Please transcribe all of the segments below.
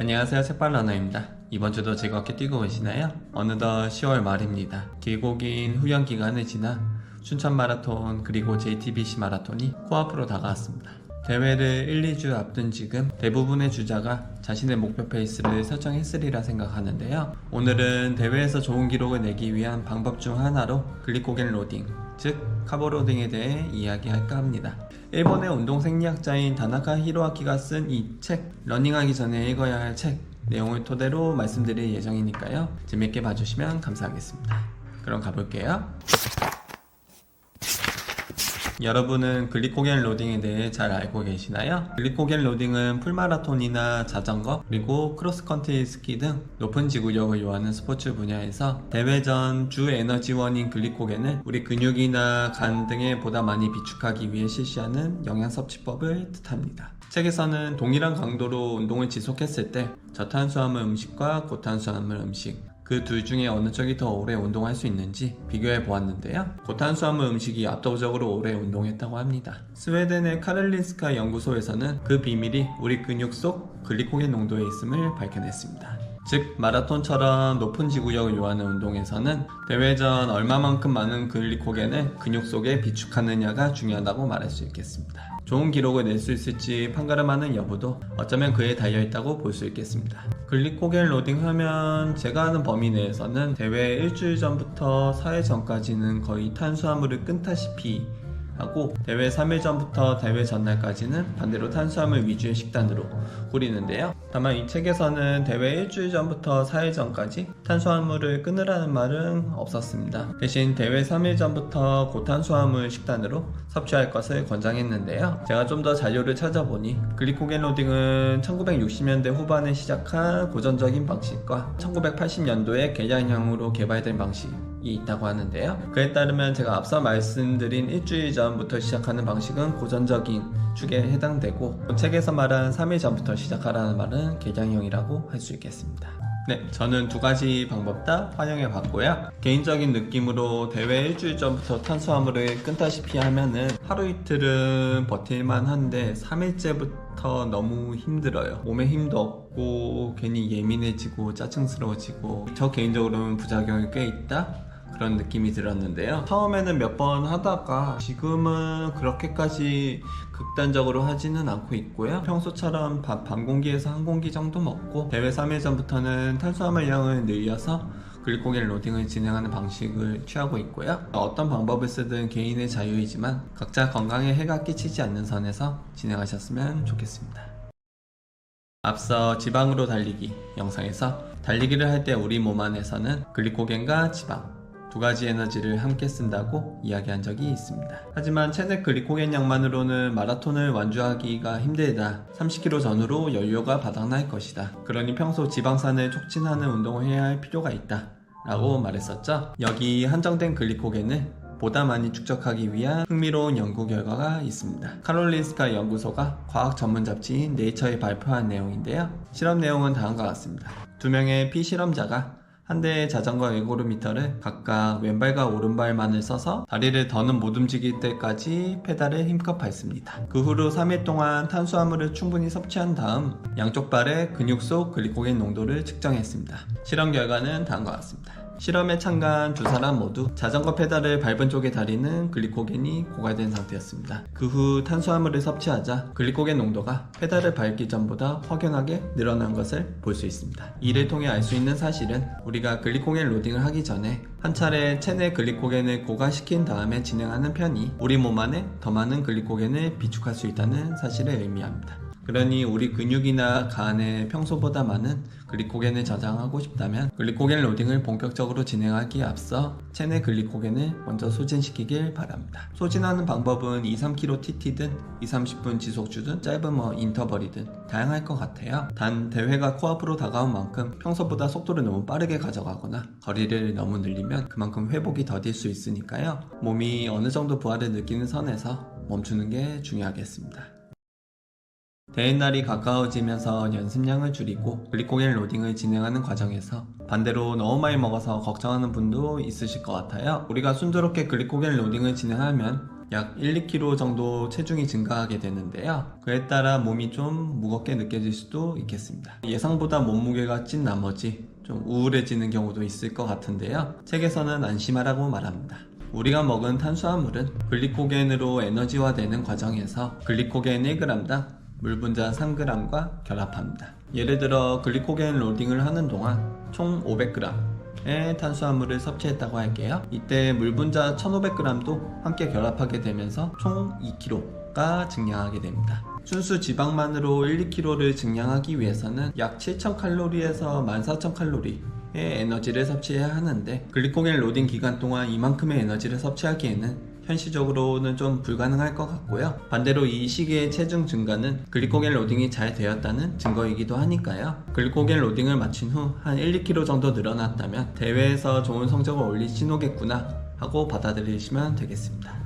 안녕하세요, 책발러너입니다. 이번 주도 즐겁게 뛰고 계시나요? 어느덧 10월 말입니다. 길고 긴 훈련 기간을 지나 춘천 마라톤 그리고 JTBC 마라톤이 코앞으로 다가왔습니다. 대회를 1, 2주 앞둔 지금 대부분의 주자가 자신의 목표 페이스를 설정했으리라 생각하는데요. 오늘은 대회에서 좋은 기록을 내기 위한 방법 중 하나로 글리코겐 로딩, 즉 카보로딩에 대해 이야기할까 합니다. 일본의 운동 생리학자인 다나카 히로아키가 쓴 이 책, 러닝하기 전에 읽어야 할 책 내용을 토대로 말씀드릴 예정이니까요. 재밌게 봐주시면 감사하겠습니다. 그럼 가볼게요. 여러분은 글리코겐 로딩에 대해 잘 알고 계시나요? 글리코겐 로딩은 풀마라톤이나 자전거, 그리고 크로스컨트리 스키 등 높은 지구력을 요하는 스포츠 분야에서 대회 전 주 에너지원인 글리코겐을 우리 근육이나 간 등에 보다 많이 비축하기 위해 실시하는 영양섭취법을 뜻합니다. 책에서는 동일한 강도로 운동을 지속했을 때 저탄수화물 음식과 고탄수화물 음식, 그 둘 중에 어느 쪽이 더 오래 운동할 수 있는지 비교해 보았는데요. 고탄수화물 음식이 압도적으로 오래 운동했다고 합니다. 스웨덴의 카를린스카 연구소에서는 그 비밀이 우리 근육 속 글리코겐 농도에 있음을 밝혀냈습니다. 즉 마라톤처럼 높은 지구력을 요하는 운동에서는 대회 전 얼마만큼 많은 글리코겐을 근육 속에 비축하느냐가 중요하다고 말할 수 있겠습니다. 좋은 기록을 낼 수 있을지 판가름하는 여부도 어쩌면 그에 달려있다고 볼 수 있겠습니다. 글리코겐 로딩 하면 제가 아는 범위 내에서는 대회 일주일 전부터 4일 전까지는 거의 탄수화물을 끊다시피 하고, 대회 3일 전부터 대회 전날까지는 반대로 탄수화물 위주의 식단으로 꾸리는데요. 다만 이 책에서는 대회 일주일 전부터 4일 전까지 탄수화물을 끊으라는 말은 없었습니다. 대신 대회 3일 전부터 고탄수화물 식단으로 섭취할 것을 권장했는데요. 제가 좀 더 자료를 찾아보니 글리코겐 로딩은 1960년대 후반에 시작한 고전적인 방식과 1980년도에 개량형으로 개발된 방식이 있다고 하는데요. 그에 따르면 제가 앞서 말씀드린 일주일 전부터 시작하는 방식은 고전적인 축에 해당되고, 책에서 말한 3일 전부터 시작하라는 말은 개량형이라고 할 수 있겠습니다. 네, 저는 두 가지 방법 다 활용해 봤고요. 개인적인 느낌으로 대회 일주일 전부터 탄수화물을 끊다시피 하면은 하루 이틀은 버틸만 한데 3일째부터 너무 힘들어요. 몸에 힘도 없고 괜히 예민해지고 짜증스러워지고, 저 개인적으로는 부작용이 꽤 있다? 그런 느낌이 들었는데요. 처음에는 몇 번 하다가 지금은 그렇게까지 극단적으로 하지는 않고 있고요. 평소처럼 밥 반 공기에서 한 공기 정도 먹고, 대회 3일 전부터는 탄수화물 양을 늘려서 글리코겐 로딩을 진행하는 방식을 취하고 있고요. 어떤 방법을 쓰든 개인의 자유이지만 각자 건강에 해가 끼치지 않는 선에서 진행하셨으면 좋겠습니다. 앞서 지방으로 달리기 영상에서 달리기를 할 때 우리 몸 안에서는 글리코겐과 지방 두 가지 에너지를 함께 쓴다고 이야기한 적이 있습니다. 하지만 체내 글리코겐 양만으로는 마라톤을 완주하기가 힘들다. 30km 전후로 연료가 바닥날 것이다. 그러니 평소 지방산을 촉진하는 운동을 해야 할 필요가 있다 라고 말했었죠. 여기 한정된 글리코겐을 보다 많이 축적하기 위한 흥미로운 연구 결과가 있습니다. 카롤린스카 연구소가 과학 전문 잡지인 네이처에 발표한 내용인데요. 실험 내용은 다음과 같습니다. 2명의 피실험자가 한 대의 자전거 에고르미터를 각각 왼발과 오른발만을 써서 다리를 더는 못 움직일 때까지 페달을 힘껏 밟습니다. 그 후로 3일 동안 탄수화물을 충분히 섭취한 다음 양쪽 발의 근육 속 글리코겐 농도를 측정했습니다. 실험 결과는 다음과 같습니다. 실험에 참가한 두 사람 모두 자전거 페달을 밟은 쪽의 다리는 글리코겐이 고갈된 상태였습니다. 그 후 탄수화물을 섭취하자 글리코겐 농도가 페달을 밟기 전보다 확연하게 늘어난 것을 볼 수 있습니다. 이를 통해 알 수 있는 사실은 우리가 글리코겐 로딩을 하기 전에 한 차례 체내 글리코겐을 고갈시킨 다음에 진행하는 편이 우리 몸 안에 더 많은 글리코겐을 비축할 수 있다는 사실을 의미합니다. 그러니 우리 근육이나 간에 평소보다 많은 글리코겐을 저장하고 싶다면 글리코겐 로딩을 본격적으로 진행하기에 앞서 체내 글리코겐을 먼저 소진시키길 바랍니다. 소진하는 방법은 2-3km TT든 2-30분 지속주든 짧은 인터벌이든 다양할 것 같아요. 단 대회가 코앞으로 다가온 만큼 평소보다 속도를 너무 빠르게 가져가거나 거리를 너무 늘리면 그만큼 회복이 더딜 수 있으니까요. 몸이 어느 정도 부하를 느끼는 선에서 멈추는 게 중요하겠습니다. 대회 날이 가까워지면서 연습량을 줄이고 글리코겐 로딩을 진행하는 과정에서 반대로 너무 많이 먹어서 걱정하는 분도 있으실 것 같아요. 우리가 순조롭게 글리코겐 로딩을 진행하면 약 1, 2kg 정도 체중이 증가하게 되는데요. 그에 따라 몸이 좀 무겁게 느껴질 수도 있겠습니다. 예상보다 몸무게가 찐 나머지 좀 우울해지는 경우도 있을 것 같은데요. 책에서는 안심하라고 말합니다. 우리가 먹은 탄수화물은 글리코겐으로 에너지화되는 과정에서 글리코겐 1g당 물 분자 3g과 결합합니다. 예를 들어 글리코겐 로딩을 하는 동안 총 500g의 탄수화물을 섭취했다고 할게요. 이때 물 분자 1500g도 함께 결합하게 되면서 총 2kg가 증량하게 됩니다. 순수 지방만으로 1, 2kg를 증량하기 위해서는 약 7000칼로리에서 14000칼로리 의 에너지를 섭취해야 하는데 글리코겐 로딩 기간 동안 이만큼의 에너지를 섭취하기에는 현실적으로는 좀 불가능할 것 같고요. 반대로 이 시기의 체중 증가는 글리코겐 로딩이 잘 되었다는 증거이기도 하니까요. 글리코겐 로딩을 마친 후 한 1, 2kg 정도 늘어났다면 대회에서 좋은 성적을 올릴 신호겠구나 하고 받아들이시면 되겠습니다.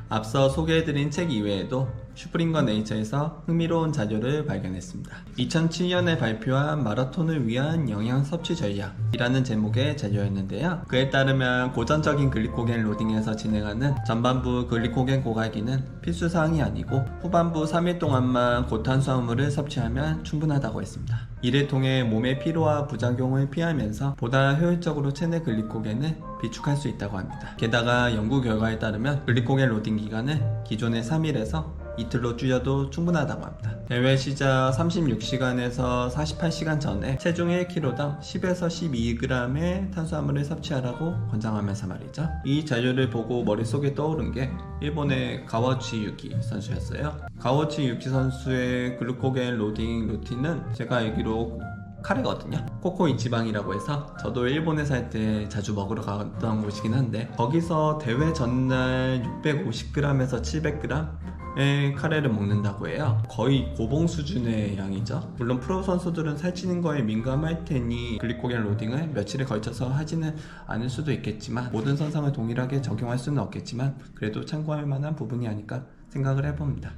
앞서 소개해드린 책 이외에도 슈프림과 네이처에서 흥미로운 자료를 발견했습니다. 2007년에 발표한 마라톤을 위한 영양 섭취 전략이라는 제목의 자료였는데요. 그에 따르면 고전적인 글리코겐 로딩에서 진행하는 전반부 글리코겐 고갈기는 필수사항이 아니고 후반부 3일 동안만 고탄수화물을 섭취하면 충분하다고 했습니다. 이를 통해 몸의 피로와 부작용을 피하면서 보다 효율적으로 체내 글리코겐을 비축할 수 있다고 합니다. 게다가 연구 결과에 따르면 글리코겐 로딩 기간을 기존의 3일에서 이틀로 줄여도 충분하다고 합니다. 대회 시작 36시간에서 48시간 전에 체중 1kg당 10에서 12g의 탄수화물을 섭취하라고 권장하면서 말이죠. 이 자료를 보고 머릿속에 떠오른 게 일본의 가와치 유키 선수였어요. 가와치 유키 선수의 글루코겐 로딩 루틴은 제가 알기로 카레거든요. 코코 이치방이라고 해서 저도 일본에 살 때 자주 먹으러 갔던 곳이긴 한데 거기서 대회 전날 650g에서 700g의 카레를 먹는다고 해요. 거의 고봉 수준의 양이죠. 물론 프로 선수들은 살찌는 거에 민감할 테니 글리코겐 로딩을 며칠에 걸쳐서 하지는 않을 수도 있겠지만 모든 선상을 동일하게 적용할 수는 없겠지만 그래도 참고할 만한 부분이 아닐까 생각을 해봅니다.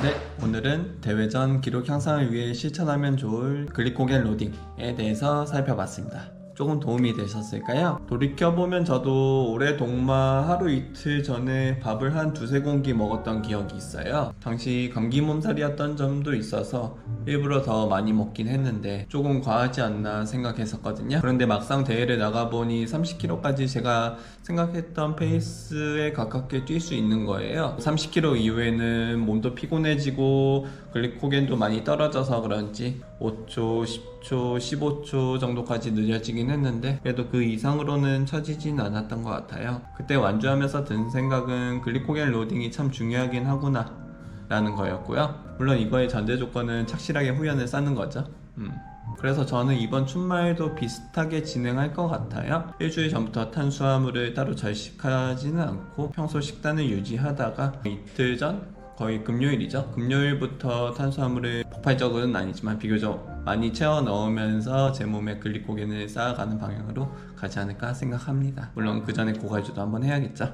네, 오늘은 대회 전 기록 향상을 위해 실천하면 좋을 글리코겐 로딩에 대해서 살펴봤습니다. 조금 도움이 되셨을까요? 돌이켜보면 저도 올해 동마 하루 이틀 전에 밥을 한 두세 공기 먹었던 기억이 있어요. 당시 감기 몸살이었던 점도 있어서 일부러 더 많이 먹긴 했는데 조금 과하지 않나 생각했었거든요. 그런데 막상 대회를 나가보니 30km까지 제가 생각했던 페이스에 가깝게 뛸 수 있는 거예요. 30km 이후에는 몸도 피곤해지고 글리코겐도 많이 떨어져서 그런지 5초, 10초, 15초 정도까지 느려지긴 했는데 그래도 그 이상으로는 처지진 않았던 것 같아요. 그때 완주하면서 든 생각은 글리코겐 로딩이 참 중요하긴 하구나 라는 거였고요. 물론 이거의 전제 조건은 착실하게 후연을 쌓는 거죠. 그래서 저는 이번 춘마에도 비슷하게 진행할 것 같아요. 일주일 전부터 탄수화물을 따로 절식하지는 않고 평소 식단을 유지하다가 이틀 전 거의 금요일이죠. 금요일부터 탄수화물을 폭발적은 아니지만 비교적 많이 채워 넣으면서 제 몸에 글리코겐을 쌓아가는 방향으로 가지 않을까 생각합니다. 물론 그 전에 고갈주도 한번 해야겠죠.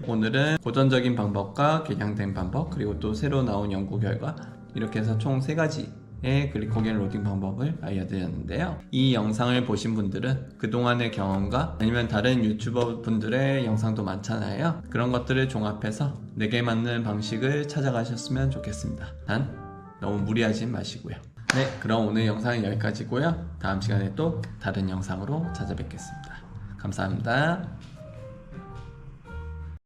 오늘은 고전적인 방법과 개량된 방법 그리고 또 새로 나온 연구 결과 이렇게 해서 총 3가지의 글리코겐 로딩 방법을 알려드렸는데요. 이 영상을 보신 분들은 그동안의 경험과 아니면 다른 유튜버 분들의 영상도 많잖아요. 그런 것들을 종합해서 내게 맞는 방식을 찾아가셨으면 좋겠습니다. 단 너무 무리하지 마시고요. 네, 그럼 오늘 영상은 여기까지고요. 다음 시간에 또 다른 영상으로 찾아뵙겠습니다. 감사합니다.